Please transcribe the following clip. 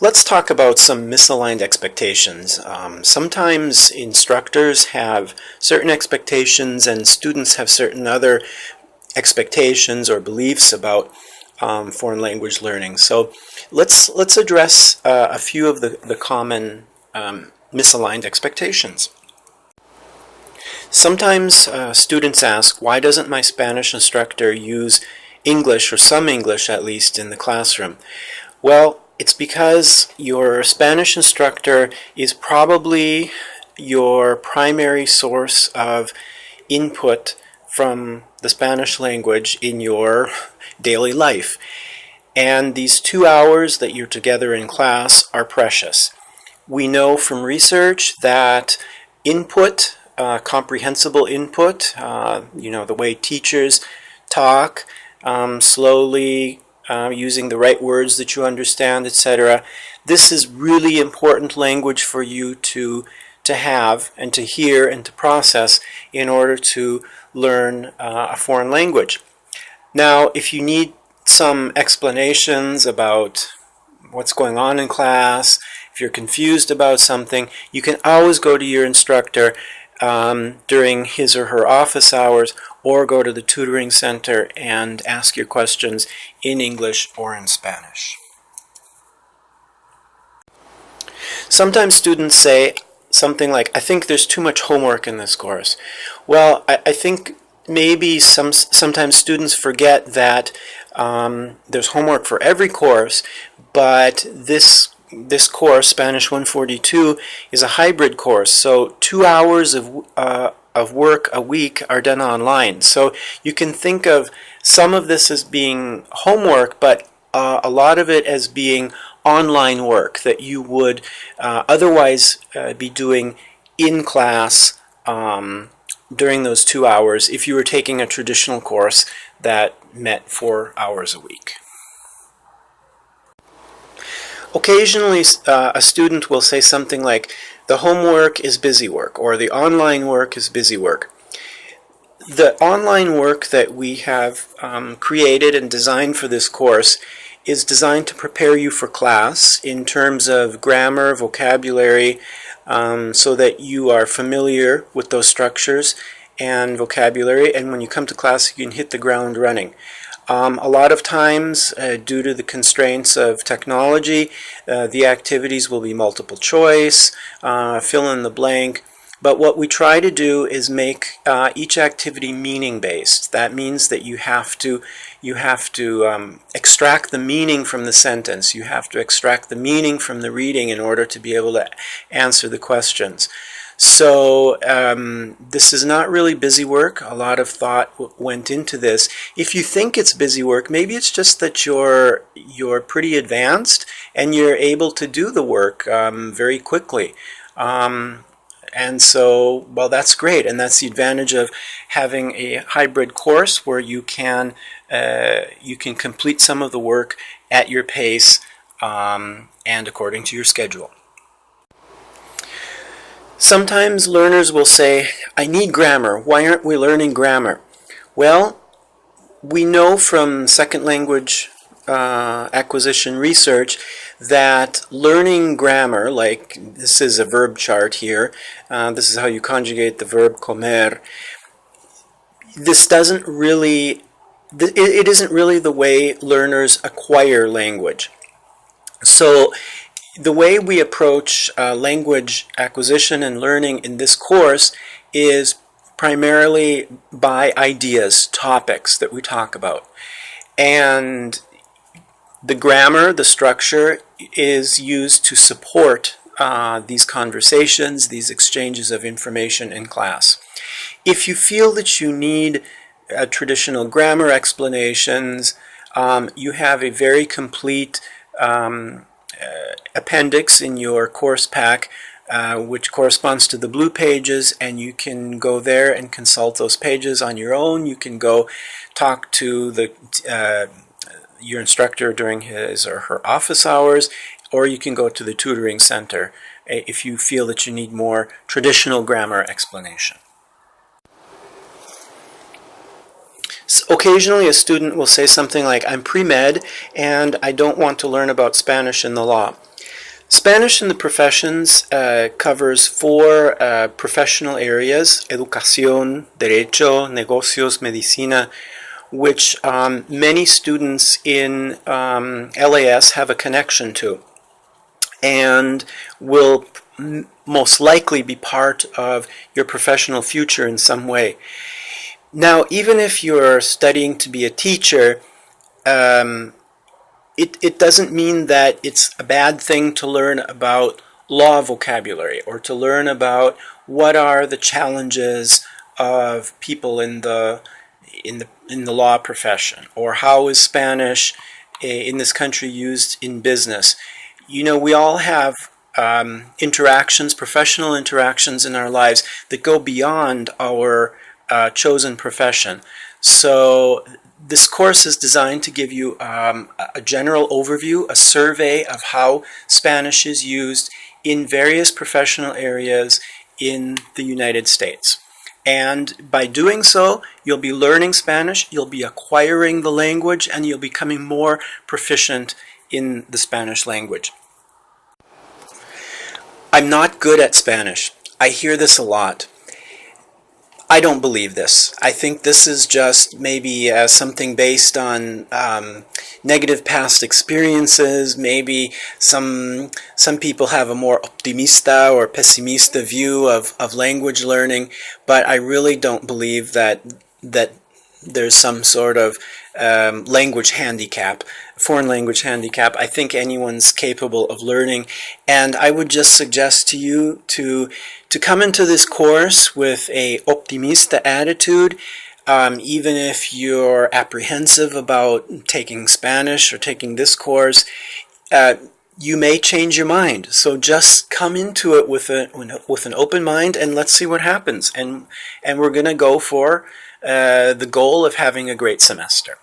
Let's talk about some misaligned expectations. Sometimes instructors have certain expectations and students have certain other expectations or beliefs about foreign language learning. So let's address a few of the common misaligned expectations. Sometimes students ask, why doesn't my Spanish instructor use English, or some English at least, in the classroom? Well, it's because your Spanish instructor is probably your primary source of input from the Spanish language in your daily life. And these 2 hours that you're together in class are precious. We know from research that input, comprehensible input, the way teachers talk slowly, using the right words that you understand, etc. This is really important language for you to have and to hear and to process in order to learn a foreign language. Now, if you need some explanations about what's going on in class, if you're confused about something, you can always go to your instructor during his or her office hours, or go to the tutoring center and ask your questions in English or in Spanish. Sometimes students say something like, I think there's too much homework in this course. Well, I think maybe sometimes students forget that there's homework for every course, but this course, Spanish 142, is a hybrid course. So 2 hours of work a week are done online. So you can think of some of this as being homework, but a lot of it as being online work that you would otherwise be doing in class during those 2 hours if you were taking a traditional course that met 4 hours a week. Occasionally, a student will say something like, the homework is busy work, or the online work is busy work. The online work that we have created and designed for this course is designed to prepare you for class in terms of grammar, vocabulary, so that you are familiar with those structures and vocabulary, and when you come to class you can hit the ground running. A lot of times, due to the constraints of technology, the activities will be multiple choice, fill in the blank, but what we try to do is make each activity meaning-based. That means that you have to extract the meaning from the sentence. You have to extract the meaning from the reading in order to be able to answer the questions. So this is not really busy work. A lot of thought went into this. If you think it's busy work, maybe it's just that you're pretty advanced and you're able to do the work very quickly. And so, well, that's great, and that's the advantage of having a hybrid course where you can complete some of the work at your pace and according to your schedule. Sometimes learners will say, I need grammar. Why aren't we learning grammar? Well, we know from second language acquisition research that learning grammar, like this is a verb chart here, this is how you conjugate the verb comer, this doesn't really, it isn't really the way learners acquire language. So the way we approach language acquisition and learning in this course is primarily by ideas, topics that we talk about. And the grammar, the structure, is used to support these conversations, these exchanges of information in class. If you feel that you need traditional grammar explanations, you have a very complete appendix in your course pack which corresponds to the blue pages, and you can go there and consult those pages on your own. You can go talk to your instructor during his or her office hours, or you can go to the tutoring center if you feel that you need more traditional grammar explanation. Occasionally a student will say something like, I'm pre-med and I don't want to learn about Spanish and the law. Spanish in the professions covers four professional areas: educación, derecho, negocios, medicina, which many students in LAS have a connection to and will most likely be part of your professional future in some way. Now, even if you're studying to be a teacher, it doesn't mean that it's a bad thing to learn about law vocabulary or to learn about what are the challenges of people in the law profession, or how is Spanish in this country used in business. You know, we all have interactions, professional interactions in our lives that go beyond our chosen profession. So this course is designed to give you a general overview, a survey of how Spanish is used in various professional areas in the United States. And by doing so, you'll be learning Spanish, you'll be acquiring the language, and you'll be becoming more proficient in the Spanish language. I'm not good at Spanish. I hear this a lot. I don't believe this. I think this is just maybe something based on negative past experiences. Maybe some people have a more optimista or pessimista view of language learning, but I really don't believe that there's some sort of language handicap, foreign language handicap. I think anyone's capable of learning, and I would just suggest to you to come into this course with a optimista attitude, even if you're apprehensive about taking Spanish or taking this course. You may change your mind. So just come into it with an open mind, and let's see what happens. And we're going to go for the goal of having a great semester.